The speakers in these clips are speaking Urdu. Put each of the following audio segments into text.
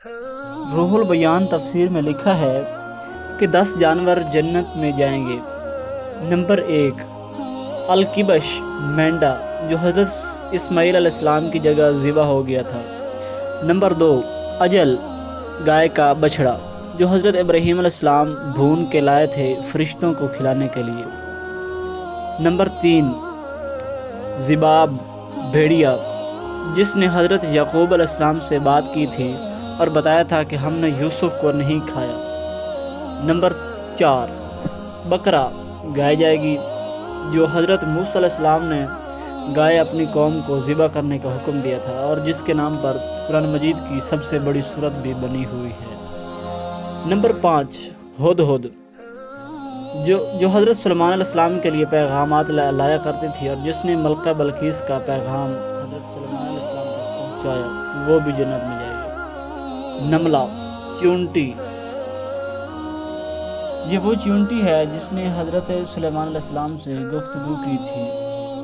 روح البیان تفسیر میں لکھا ہے کہ 10 جانور جنت میں جائیں گے۔ نمبر 1، الکبش مینڈا جو حضرت اسماعیل علیہ السلام کی جگہ ذبح ہو گیا تھا۔ نمبر 2، اجل گائے کا بچھڑا جو حضرت ابراہیم علیہ السلام بھون کے لائے تھے فرشتوں کو کھلانے کے لیے۔ نمبر 3، ذباب بھیڑیا جس نے حضرت یعقوب علیہ السلام سے بات کی تھی اور بتایا تھا کہ ہم نے یوسف کو نہیں کھایا۔ نمبر 4، بکرا گائے جائے گی جو حضرت موسیٰ علیہ السلام نے گائے اپنی قوم کو ذبح کرنے کا حکم دیا تھا اور جس کے نام پر قرآن مجید کی سب سے بڑی سورت بھی بنی ہوئی ہے۔ نمبر 5، ہدہد جو حضرت سلیمان علیہ السلام کے لیے پیغامات لایا کرتی تھی اور جس نے ملکہ بلقیس کا پیغام حضرت سلیمان علیہ السلام تک پہنچایا، وہ بھی جنت میں جائے گا۔ نملہ چیونٹی، یہ وہ چیونٹی ہے جس نے حضرت سلیمان علیہ السلام سے گفتگو کی تھی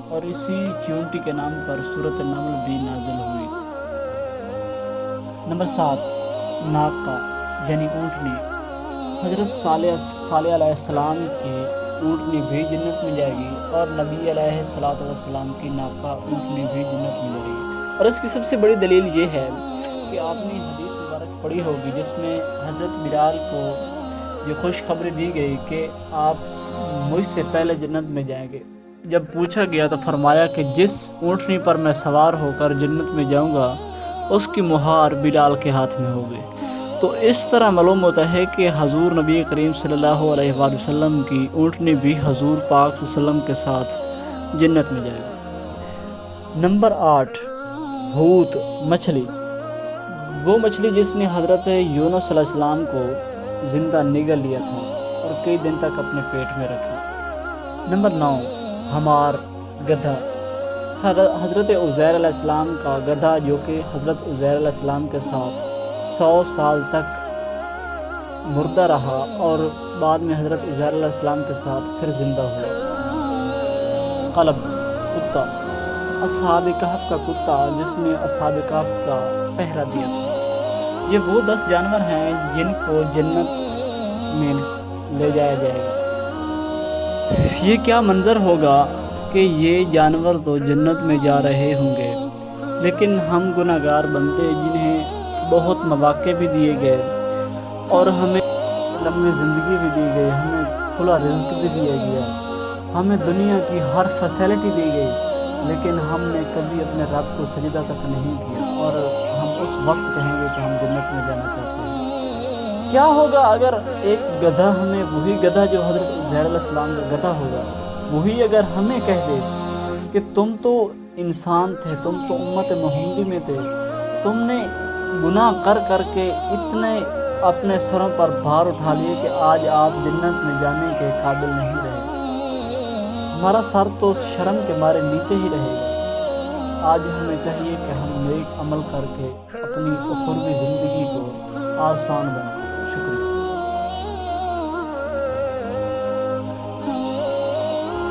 اور اسی چیونٹی کے نام پر سورۃ النمل بھی نازل ہوئی۔ نمبر 7، ناقہ یعنی اونٹنی، حضرت صالح علیہ السلام کی اونٹنی بھی جنت میں جائے گی اور نبی علیہ السلام کی ناقہ اونٹنی بھی جنت میں جائے گی۔ اور اس کی سب سے بڑی دلیل یہ ہے کہ آپ نے حدیث مبارک پڑھی ہوگی جس میں حضرت بلال کو یہ خوشخبری دی گئی کہ آپ مجھ سے پہلے جنت میں جائیں گے۔ جب پوچھا گیا تو فرمایا کہ جس اونٹنی پر میں سوار ہو کر جنت میں جاؤں گا اس کی مہار بلال کے ہاتھ میں ہوگی۔ تو اس طرح معلوم ہوتا ہے کہ حضور نبی کریم صلی اللہ علیہ وآلہ وسلم کی اونٹنی بھی حضور پاک صلی اللہ علیہ وسلم کے ساتھ جنت میں جائے گی۔ نمبر 8، حوت مچھلی، وہ مچھلی جس نے حضرت یونس علیہ السلام کو زندہ نگل لیا تھا اور کئی دن تک اپنے پیٹ میں رکھا۔ نمبر 9، حمار گدھا، حضرت عزیر علیہ السلام کا گدھا جو کہ حضرت عزیر علیہ السلام کے ساتھ 100 سال تک مردہ رہا اور بعد میں حضرت عزیر علیہ السلام کے ساتھ پھر زندہ ہوا۔ قلب کتا، اصحاب کہف کا کتا جس نے اصحاب کہف کا پہرا دیا تھا۔ یہ وہ 10 جانور ہیں جن کو جنت میں لے جایا جائے گا۔ یہ کیا منظر ہوگا کہ یہ جانور تو جنت میں جا رہے ہوں گے لیکن ہم گناہ گار بندے جنہیں بہت مواقع بھی دیے گئے اور ہمیں لمبی زندگی بھی دی گئی، ہمیں کھلا رزق بھی دیا گیا، ہمیں دنیا کی ہر فیسلٹی دی گئی، لیکن ہم نے کبھی اپنے رب کو سجدہ تک نہیں کیا اور ہم اس وقت کہیں گے کہ ہم جنت میں جانا چاہتے ہیں۔ کیا ہوگا اگر ایک گدھا ہمیں، وہی گدھا جو حضرت عزیر علیہ السلام کا گدھا ہوگا، وہی اگر ہمیں کہہ دے کہ تم تو انسان تھے، تم تو امت محمدی میں تھے، تم نے گناہ کر کر کے اتنے اپنے سروں پر بھار اٹھا لیے کہ آج آپ جنت میں جانے کے قابل نہیں رہے، ہمارا سر تو شرم کے مارے نیچے ہی رہے گا۔ آج ہمیں چاہیے کہ ہم نیک عمل کر کے اپنی اخروی زندگی کو آسان بنائیں۔